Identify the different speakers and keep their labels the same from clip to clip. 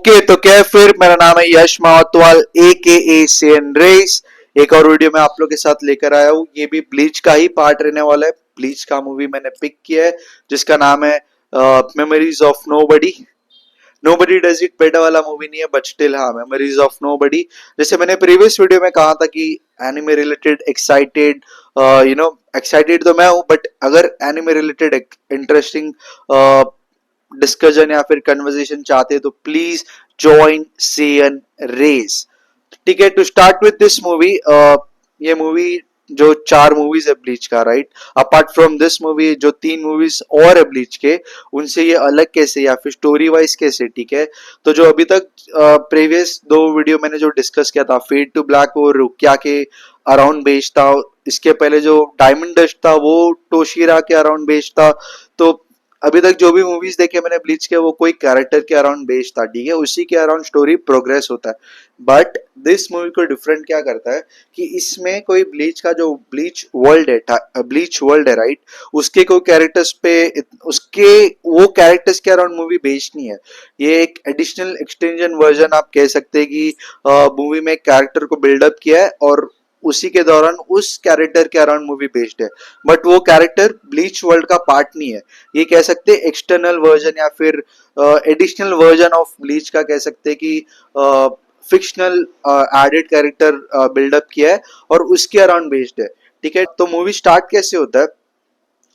Speaker 1: Okay तो क्या है फिर मेरा नाम है यश मावतवाल ए के ए सेन रेस। एक और वीडियो में आप लोग के साथ लेकर आया हूँ। ये भी ब्लीच का ही पार्ट रहने वाला है। ब्लीच का मूवी मैंने पिक किया है जिसका नाम है memories of nobody. Nobody does it better वाला मूवी नहीं है बट स्टिल हाँ मेमोरीज ऑफ नोबडी। जैसे मैंने प्रीवियस वीडियो में कहा था कि एनिमे रिलेटेड एक्साइटेड एक्साइटेड तो मैं हूँ बट अगर एनिमे रिलेटेड इंटरेस्टिंग डिस्कशन या फिर कन्वर्सेशन चाहते हैं तो प्लीज ज्वाइन सीएन रेस। ठीक है, to start with this movie, ये मूवी जो 4 मूवीज है ब्लीच का, right, apart from this movie जो 3 मूवीज और है ब्लीच के, उनसे ये अलग कैसे या फिर स्टोरी वाइज कैसे। ठीक है, तो जो अभी तक प्रीवियस 2 वीडियो मैंने जो डिस्कस किया था, फेड टू ब्लैक और रुकिया के अराउंड बेस्ड था, इसके पहले जो डायमंड डस्ट था वो टोशिरा के अराउंड बेस्ड था। तो अभी तक जो भी मूवीज देखे मैंने ब्लीच के वो कोई कैरेक्टर के अराउंड बेस्ड था। ठीक है, उसी के अराउंड स्टोरी प्रोग्रेस होता है। बट दिस मूवी को डिफरेंट क्या करता है कि इसमें कोई ब्लीच का जो ब्लीच वर्ल्ड है राइट, उसके कोई कैरेक्टर्स पे उसके वो कैरेक्टर्स के अराउंड मूवी बेस्ड नहीं है। ये एक एडिशनल एक्सटेंशन वर्जन आप कह सकते हैं कि मूवी में कैरेक्टर को बिल्डअप किया है और उसी के दौरान उस कैरेक्टर के अराउंड मूवी बेस्ड है। बट वो कैरेक्टर ब्लीच वर्ल्ड का पार्ट नहीं है। ये कह सकते हैं एक्सटर्नल वर्जन या फिर एडिशनल वर्जन ऑफ ब्लीच का कह सकते हैं कि फिक्शनल एडेड कैरेक्टर बिल्डअप किया है और उसके अराउंड बेस्ड है। ठीक है, तो मूवी स्टार्ट कैसे होता है,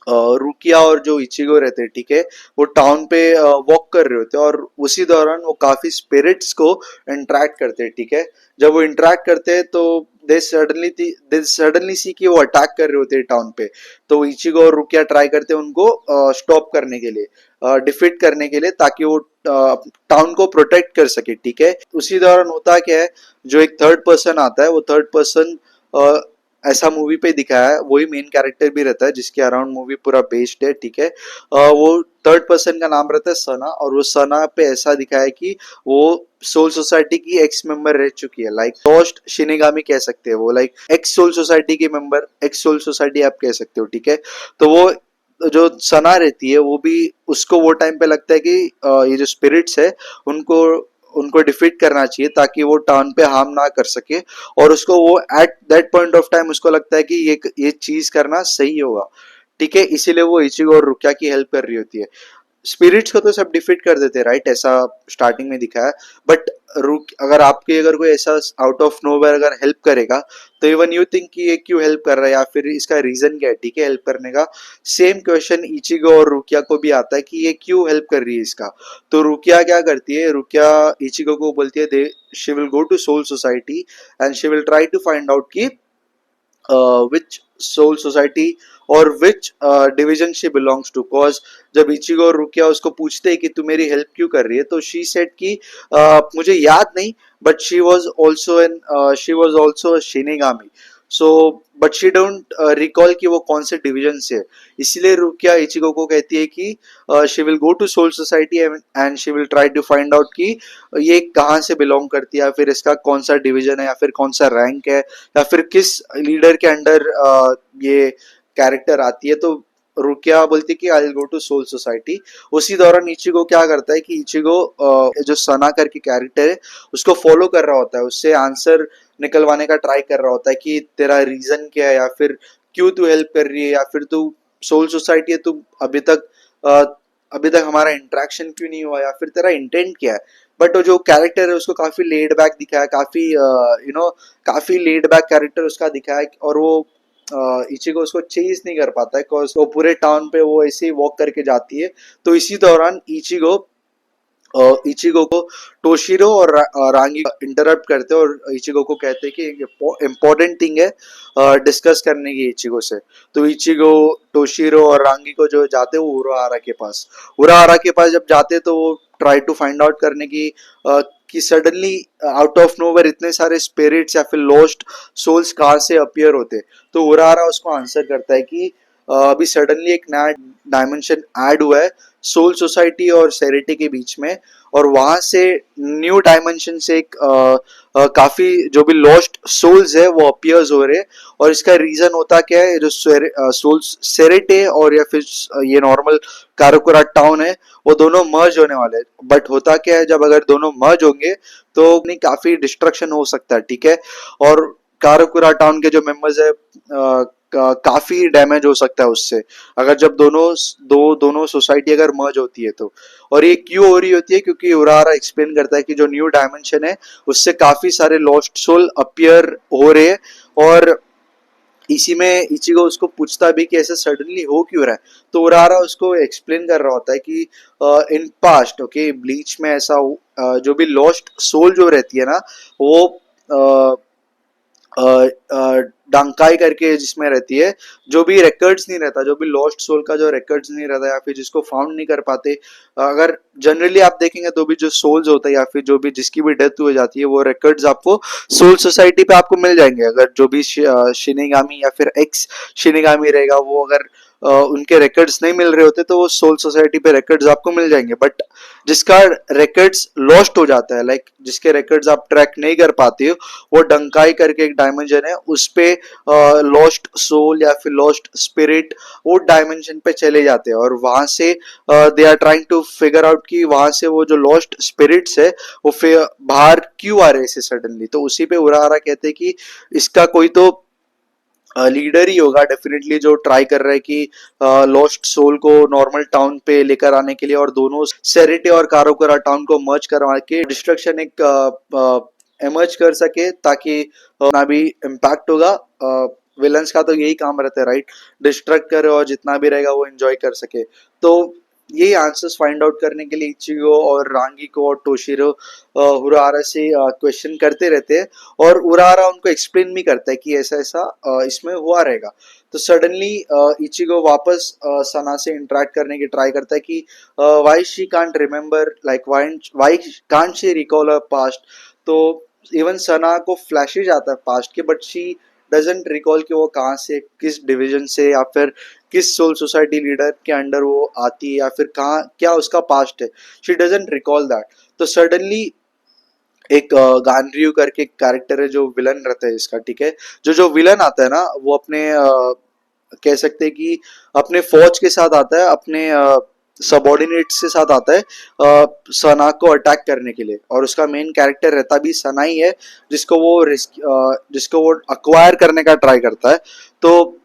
Speaker 1: रुकिया और जो इचिगो रहते हैं, ठीक है, वो टाउन पे वॉक कर रहे होते हैं और उसी दौरान वो काफी स्पिरिट्स को इंटरेक्ट करते हैं। ठीक है, जब वो इंटरेक्ट करते हैं तो दे सडनली सी कि वो अटैक कर रहे होते हैं टाउन पे। तो इचिगो और रुकिया ट्राई करते हैं उनको स्टॉप करने के लिए, डिफीट करने के लिए, ताकि वो टाउन को प्रोटेक्ट कर सके। ठीक है, उसी दौरान होता क्या है, जो एक थर्ड पर्सन आता है, वो थर्ड पर्सन ऐसा मूवी पे दिखाया है, वही मेन कैरेक्टर भी रहता है जिसके अराउंड मूवी पूरा बेस्ड है। ठीक है, वो थर्ड पर्सन का नाम रहता है सना और वो सना पे ऐसा दिखाया है कि वो सोल सोसाइटी की एक्स मेंबर रह चुकी है, लाइक लॉस्ट शिनिगामी कह सकते हैं, वो लाइक एक्स सोल सोसाइटी की मेंबर, एक्स सोल सोसाइटी आप कह सकते हो। ठीक है, तो वो जो सना रहती है वो भी, उसको वो टाइम पे लगता है कि ये जो स्पिरिट्स है उनको उनको डिफीट करना चाहिए ताकि वो टाउन पे हार्म ना कर सके। और उसको वो at that point of time उसको लगता है कि ये चीज करना सही होगा। ठीक है, इसीलिए वो इचिगो और रुकिया की हेल्प कर रही होती है। स्पिरिट्स को तो सब डिफीट कर देते हैं राइट, ऐसा स्टार्टिंग में दिखा है। बट रुक अगर कोई ऐसा आउट ऑफ नोवेयर अगर हेल्प करेगा तो इवन यू थिंक कि ये क्यों हेल्प कर रहा है या फिर इसका रीजन क्या है। ठीक है, हेल्प करने का सेम क्वेश्चन इचिगो और रुकिया को भी आता है कि ये क्यों हेल्प कर रही है इसका। तो रुकिया क्या करती है, रुकिया इचिगो को बोलती है they she will go to Soul Society and she will try to find out की विच सोल सोसाइटी और which division she belongs to. Cause जब इचिगो और रुकिया उसको पूछते हैं कि तू मेरी हेल्प क्यों कर रही है, तो शी सेड कि मुझे याद नहीं but she was also shinigami. So but she don't recall कि वो कौन से डिवीजन से है। इसलिए रुकिया इचिगो को कहती है कि she will go to Soul Society and she will try to find out कि ये कहाँ से बिलोंग करती है या फिर इसका कौन सा डिवीजन है या फिर कौन सा रैंक है या फिर किस लीडर के अंडर ये कैरेक्टर आती है। तो रुकिया बोलती है कि I will go to Soul Society. उसी दौरान इचिगो क्या करता है कि इचिगो जो सना करके कैरेक्टर है उसको फॉलो कर रहा होता है, उससे आंसर निकलवाने का ट्राई कर रहा होता है कि तेरा रीजन क्या है या फिर क्यों तू हेल्प कर रही है या फिर तू सोल सोसाइटी है, तू अभी तक हमारा इंटरेक्शन क्यों नहीं हुआ या फिर तेरा इंटेंट क्या है। बट वो जो कैरेक्टर है उसको काफी लेड बैक दिखाया है, काफी काफी लेड बैक कैरेक्टर उसका दिखाया है और वो इचिगो उसको चेज नहीं कर पाता है बिकॉज वो पूरे टाउन पे वो ऐसे ही वॉक करके जाती है। तो इसी दौरान इचिगो को टोशिरो और रांगी इंटरप्ट करते हैं और इचिगो को कहते हैं कि एक इम्पोर्टेंट थिंग है डिस्कस करने की इचिगो से। तो इचिगो टोशिरो और रांगी को जो जाते हैं वो उराहारा के पास जब जाते हैं तो वो ट्राई टू फाइंड आउट करने की कि सडनली आउट ऑफ नोवेयर इतने सारे स्पिरिट्स या फिर लॉस्ट सोल्स कहाँ से अपीयर होते। तो उराहारा उसको आंसर करता है कि अभी सडनली एक नया डायमेंशन ऐड हुआ है सोल सोसाइटी और सेरेटे के बीच में, और वहां से न्यू डायमेंशन से एक काफी जो भी लॉस्ट सोल्स है वो अपियर्स हो रहे हैं। और इसका रीजन होता क्या है, जो सोल्स सेरेटे और या फिर ये नॉर्मल काराकोरा टाउन है, वो दोनों मर्ज होने वाले हैं। बट होता क्या है, जब अगर दोनों मर्ज होंगे तो नहीं काफी डिस्ट्रक्शन हो सकता है, ठीक है। और काराकोरा टाउन के जो मेंबर्स है काफी डैमेज हो सकता है उससे, अगर जब दोनों सोसाइटी अगर मर्ज होती है तो। और ये क्यों हो रही होती है, क्योंकि उरारा एक्सप्लेन करता है कि जो न्यू डायमेंशन है उससे काफी सारे लॉस्ट सोल अपीयर हो रहे हैं। और इसी में इचिगो उसको पूछता भी कि ऐसा सडनली हो क्यों रहा है, तो उरारा उसको एक्सप्लेन कर रहा होता है कि इन पास्ट ओके ब्लीच में ऐसा जो भी लॉस्ट सोल जो रहती है ना, वो डंकाई करके जिसमें रहती है, जो भी रिकॉर्ड्स नहीं रहता, जो भी लॉस्ट सोल का जो रिकॉर्ड्स नहीं रहता या फिर जिसको फाउंड नहीं कर पाते, अगर जनरली आप देखेंगे तो भी जो सोल्स होता है या फिर जो भी जिसकी भी डेथ हो जाती है वो रिकॉर्ड्स आपको सोल सोसाइटी पे आपको मिल जाएंगे। अगर जो भी शिनिगामी या फिर एक्स शिनिगामी रहेगा, वो अगर उनके रिकॉर्ड्स नहीं मिल रहे होते तो वो सोल सोसाइटी पे रिकॉर्ड्स आपको मिल जाएंगे। बट जिसका रिकॉर्ड्स लॉस्ट हो जाता है, लाइक जिसके रिकॉर्ड्स आप ट्रैक नहीं कर पाते हो, वो डंकाई करके एक डायमेंशन है, उस पे लॉस्ट सोल या फिर लॉस्ट स्पिरिट वो डायमेंशन पे चले जाते हैं। और वहां से they are trying to figure out कि वहां से वो जो लॉस्ट स्पिरिट्स है वो फिर बाहर क्यों आ रहे हैं सडनली। तो उसी पे उरारा कहते हैं कि इसका कोई तो लीडर ही होगा डेफिनेटली, जो ट्राई कर रहा है कि लॉस्ट सोल को नॉर्मल टाउन पे लेकर आने के लिए, और दोनों सेरेटे और कारोकरा टाउन को मर्ज करवा के डिस्ट्रक्शन एक एमर्ज कर सके, ताकि ना भी इम्पैक्ट होगा। विलन्स का तो यही काम रहता है राइट, डिस्ट्रक्ट करे और जितना भी रहेगा वो एंजॉय कर सके। तो यही आंसर्स फाइंड आउट करने के लिए इचिगो और रांगिको और टोशिरो हुरारा से क्वेश्चन करते रहते हैं, और उरारा उनको एक्सप्लेन भी करता है कि ऐसा ऐसा इसमें हुआ रहेगा। तो सडनली इचिगो वापस सना से इंटरेक्ट करने की ट्राई करता है कि why she can't remember, like why can't she recall a past. तो इवन सना को फ्लैशेज आता है पास्ट के, बट शी डजेंट रिकॉल कि वो कहाँ से, किस डिवीजन से या फिर किस सोल सोसाइटी लीडर के अंडर वो आती है, या फिर कहाँ क्या उसका पास्ट है, शी डजेंट रिकॉल दैट। तो सडनली एक गानरियू करके कैरेक्टर है जो विलन रहता है इसका, ठीक है। जो जो विलन आता है ना, वो अपने कह सकते हैं कि अपने फौज के साथ आता है, अपने सबॉर्डिनेट्स के साथ आता है सना को अटैक करने के लिए। और उसका मेन कैरेक्टर रहता भी सना ही है, जिसको वो अक्वायर करने का ट्राई करता है। तो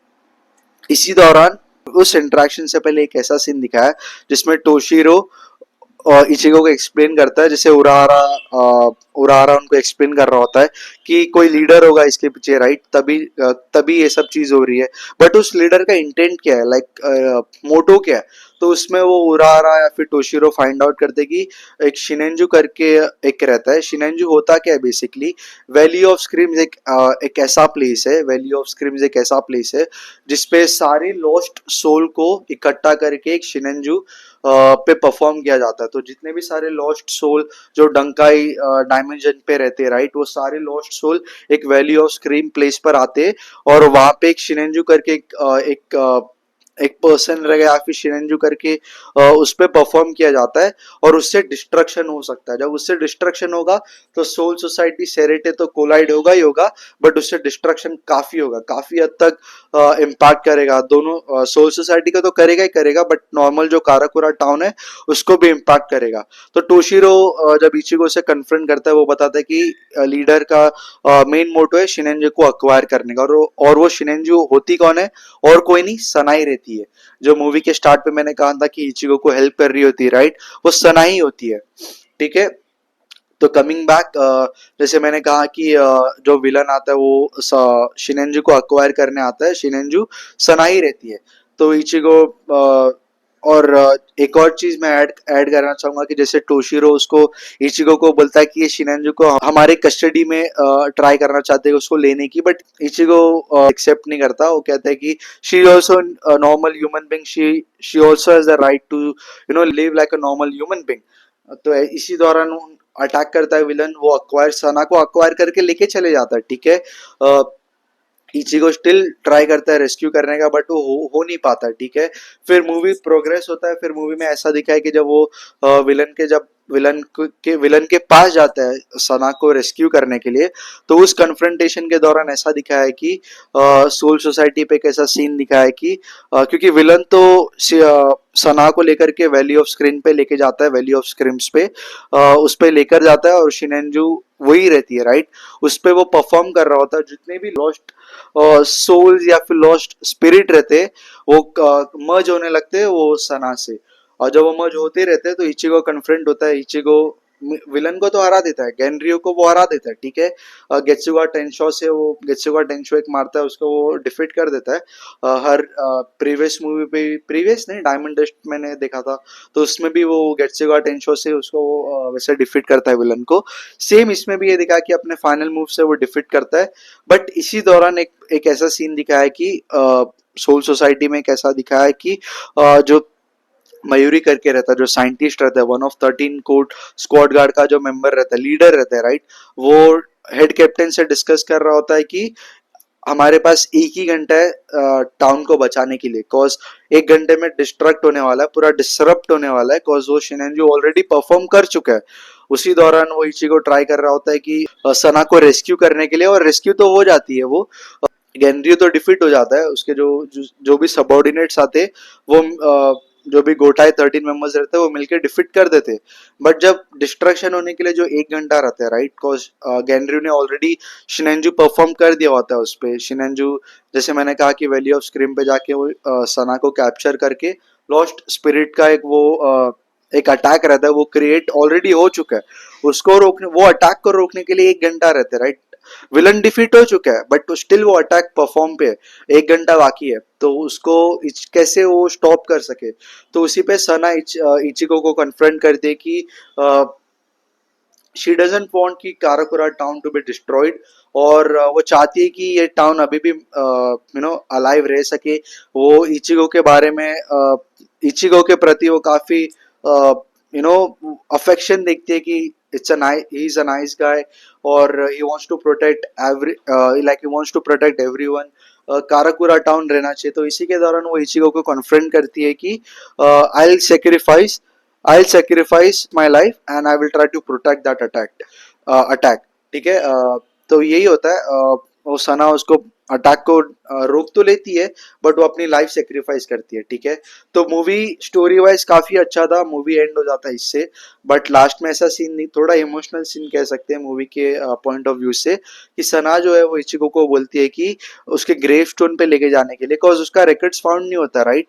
Speaker 1: इसी दौरान उस इंटरेक्शन से पहले एक ऐसा सीन दिखाया है जिसमें टोशिरो इचिगो को एक्सप्लेन करता है, जैसे उरारा उनको एक्सप्लेन कर रहा होता है कि कोई लीडर होगा इसके पीछे राइट, तभी ये सब चीज हो रही है। बट उस लीडर का इंटेंट क्या है, लाइक मोटो क्या है, तो उसमें वो उरारा या फिर टोशिरो फाइंड आउट करते कि एक शिनेंजू करके एक रहता है। शिनेंजू होता क्या है बेसिकली, वैली ऑफ स्क्रीम्स एक ऐसा प्लेस है, वैली ऑफ स्क्रीम्स एक ऐसा प्लेस है जिसपे सारे लॉस्ट सोल को इकट्ठा करके एक शिनेंजू पे परफॉर्म किया जाता है। तो जितने भी सारे लॉस्ट सोल जो डंकाई डायमेंशन पे रहते हैं राइट, वो सारे लॉस्ट सोल एक वैली ऑफ स्क्रीम प्लेस पर आते हैं, और वहां पे एक शिनेंजू करके एक पर्सन रहेगा या फिर शिनेंजू करके उस पर परफॉर्म किया जाता है, और उससे डिस्ट्रक्शन हो सकता है। जब उससे डिस्ट्रक्शन होगा तो सोल सोसाइटी सेरेटे तो कोलाइड होगा ही होगा, बट उससे डिस्ट्रक्शन काफी होगा, काफी हद तक इम्पैक्ट करेगा दोनों। सोल सोसाइटी का तो करेगा ही करेगा, बट नॉर्मल जो काराकुरा टाउन है उसको भी इम्पैक्ट करेगा। तो टोशिरो जब इचिगो से कन्फ्रंट करता है, वो बताता है कि लीडर का मेन मोटो है शिनेंजू को अक्वायर करने का, और वो शिनेंजू होती कौन है, और कोई नहीं सनाई रहती है। जो मूवी के स्टार्ट पे मैंने कहा था कि इचिगो को हेल्प कर रही होती है राइट, वो सनाई होती है, ठीक है। तो कमिंग बैक, जैसे मैंने कहा कि जो विलन आता है वो शिनेंजू को अक्वायर करने आता है, शिनेंजू सनाई रहती है। तो इचिगो और एक और चीज मैं ऐड करना चाहूंगा कि जैसे टोशिरो उसको इचिगो को बोलता है कि ये शिनेंजू को हमारे कस्टडी में ट्राई करना चाहते हैं उसको लेने की, बट इचिगो एक्सेप्ट नहीं करता। वो कहता है कि she also normal human being, she also has the right to live like a normal human being. तो इसी दौरान अटैक करता है विलन, वो अक्वायर सना को अक्वायर करके लेके चले जाता है, ठीक है। इचिगो स्टिल ट्राई करता है रेस्क्यू करने का, बट वो हो नहीं पाता, ठीक है। फिर मूवी प्रोग्रेस होता है, फिर मूवी में ऐसा दिखा है कि जब वो विलन के पास जाता है सना को रेस्क्यू करने के लिए, तो उस कन्फ्रंटेशन के दौरान ऐसा दिखा है कि सोल सोसाइटी पे कैसा सीन दिखा है कि क्योंकि विलन तो सना को लेकर के वैली ऑफ स्क्रीम पे लेके जाता है, वैली ऑफ स्क्रीम्स पे उस पे लेकर जाता है, और शिनेंजू वही रहती है, राइट। उस पे वो परफॉर्म कर रहा होता है, जितने भी लॉस्ट सोल्स या फिर लॉस्ट स्पिरिट रहते वो मर्ज होने लगते हैं वो सना से, और जब वो मर्ज होते रहते हैं तो इचिगो कन्फ्रंट होता है। इचिगो विलन को तो हरा देता है, गेनरियो को वो हरा देता है, ठीक है। गेत्सुगा टेंशो एक मारता है उसको, वो डिफीट कर देता है। हर प्रीवियस मूवी पे, प्रीवियस नहीं, डायमंड डस्ट मैंने देखा था, तो उसमें भी वो गेत्सुगा टेंशो से उसको वैसे डिफीट करता है विलन को। सेम इसमें भी ये दिखा कि अपने फाइनल मूव से वो डिफीट करता है। बट इसी दौरान एक ऐसा सीन दिखा है कि सोल सोसाइटी में एक ऐसा दिखा है कि जो मयूरी करके रहता है, जो साइंटिस्ट रहता है, one of 13 code squad guard का जो मेंबर रहता है, लीडर रहता है, राइट। वो हेड कैप्टन से डिस्कस कर रहा होता है कि हमारे पास एक ही घंटा है टाउन को बचाने के लिए, कॉज एक घंटे में डिस्ट्रक्ट होने वाला है, पूरा डिसरप्ट होने वाला है, कॉज वो शिनेंजू ऑलरेडी परफॉर्म कर चुका है। उसी दौरान वो इचिगो ट्राई कर रहा होता है कि सना को रेस्क्यू करने के लिए, और रेस्क्यू तो हो जाती है वो, गेनरियो तो डिफीट हो जाता है, उसके जो भी सबॉर्डिनेट्स आते वो जो भी गोटाई 13 मेंबर्स रहते हैं वो मिलकर डिफीट कर देते। बट जब डिस्ट्रक्शन होने के लिए जो एक घंटा रहता है, राइट, कॉज गेनरियो ने ऑलरेडी शिनेंजू परफॉर्म कर दिया होता है उस पे। शिनेंजू, जैसे मैंने कहा कि वैली ऑफ स्क्रीम पे जाके वो सना को कैप्चर करके लॉस्ट स्पिरिट का एक अटैक रहता है, वो क्रिएट ऑलरेडी हो चुका है। उसको रोकने, वो अटैक को रोकने के लिए एक घंटा रहता है, राइट। विलन डिफीट हो चुका है, बट स्टिल वो अटैक परफॉर्म पे है, एक घंटा बाकी है, तो उसको कैसे वो स्टॉप कर सके। तो उसी पे सना इचिको को कन्फ्रंट करती है कि शी डजंट वांट कि काराकोरा टाउन टू बी डिस्ट्रॉयड, और वो चाहती है कि ये टाउन अभी भी अलाइव रह सके। वो इचिगो के बारे में इचिगो के प्रति वो काफी अफेक्शन देखती है कि he is a nice guy, और he wants to protect like he wants to protect everyone. Karakura town रहना चाहिए। तो इसी के दौरान वो इचिगो को कन्फ्रंट करती है कि I will sacrifice my life and I will try to protect that attack, ठीक है। तो यही होता है, वो सना उसको अटैक को रोक तो लेती है, बट वो अपनी लाइफ सेक्रीफाइस करती है, ठीक है। तो मूवी स्टोरी वाइज काफी अच्छा था, मूवी एंड हो जाता है इससे, बट लास्ट में ऐसा सीन नहीं, थोड़ा इमोशनल सीन कह सकते हैं मूवी के पॉइंट ऑफ व्यू से, कि सना जो है वो इचिको को बोलती है कि उसके ग्रेव स्टोन पे लेके जाने के लिए, बिकॉज उसका रिकॉर्ड्स फाउंड नहीं होता, राइट।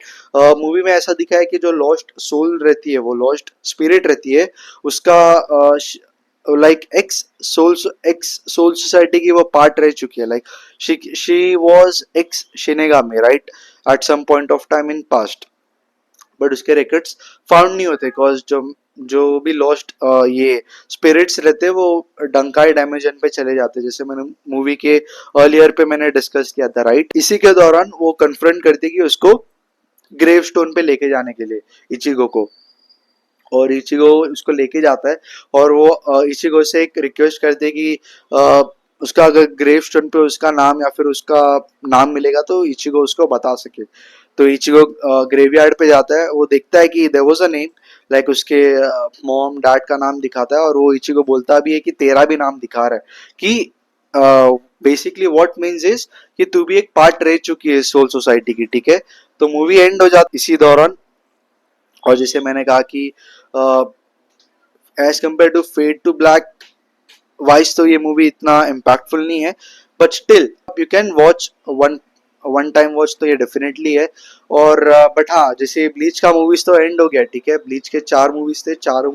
Speaker 1: मूवी में ऐसा दिखा है कि जो लॉस्ट सोल रहती है, वो लॉस्ट स्पिरिट रहती है, उसका लाइक एक्स सोल सोसाइटी की वो पार्ट रह चुकी है, like she was ex shinigami, right, at some point of time in past, but उसके रिकॉर्ड्स फाउंड नहीं होते, बिकॉज जो भी लॉस्ट ये स्पिरिट्स रहते हैं वो डंकाई डायमेंशन पे चले जाते हैं, जैसे मैंने मूवी के अर्लियर पे मैंने डिस्कस किया था, राइट। इसी के दौरान वो कन्फ्रंट करती कि उसको ग्रेव स्टोन पे लेके जाने के लिए इचिगो को, और इचिगो उसको लेके जाता है, और वो इचिगो से एक रिक्वेस्ट करते है कि उसका अगर ग्रेव स्टोन पे उसका नाम या फिर उसका नाम मिलेगा तो इचिगो उसको बता सके। तो इचिगो ग्रेवयार्ड पे जाता है, वो देखता है कि there was a name, like उसके मॉम डैड का नाम दिखाता है, और वो इचिगो बोलता भी है कि तेरा भी नाम दिखा रहा है, कि बेसिकली व्हाट मीन्स इज कि तू भी एक पार्ट रह चुकी है सोल सोसाइटी की, ठीक है। तो मूवी एंड हो जाती इसी दौरान। और जैसे मैंने कहा कि as compare to Fade to Black wise तो ये मूवी इतना इम्पैक्टफुल नहीं है, but still you can watch one one time watch तो ये डेफिनेटली है। और बट हाँ, जैसे ब्लीच का मूवीज तो एंड हो गया, ठीक है। ब्लीच के 4 मूवीज थे, चारों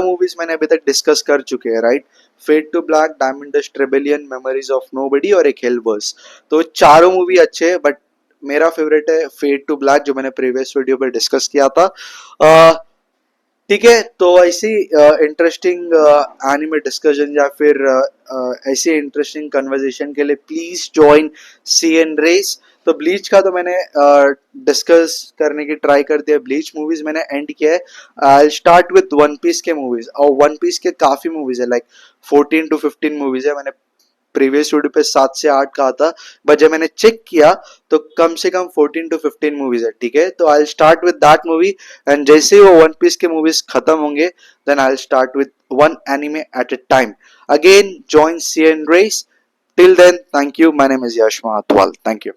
Speaker 1: मूवीज मैंने अभी तक डिस्कस कर चुके हैं, right. Fade to Black, Diamond Dust Rebellion, Memories of Nobody और एक हेलबर्स। तो चारों मूवी अच्छे हैं, बट मेरा फेवरेट है फेड टू ब्लैक, जो मैंने प्रीवियस वीडियो पे डिस्कस किया था। ठीक है, तो ऐसी इंटरेस्टिंग एनिमे डिस्कशन या फिर ऐसे इंटरेस्टिंग कन्वर्सेशन के लिए please join C N race. तो ब्लीच का तो मैंने डिस्कस करने की ट्राई कर दिया, ब्लीच मूवीज मैंने एंड किया है। I start with One piece के मूवीज, और वन पीस के काफी मूवीज है, लाइक 14 to 15 मूवीज है। मैंने प्रीवियस वीडियो पे 7 से 8 कहा था, बट जब मैंने चेक किया तो कम से कम 14 to 15 मूवीज है, ठीक है। तो I start with that movie, and जैसे ही वो वन पीस के मूवीज खत्म होंगे then I start with one anime at a time. Again join C N race. Till then, thank you. My name is Yash Mahatwal. Thank you.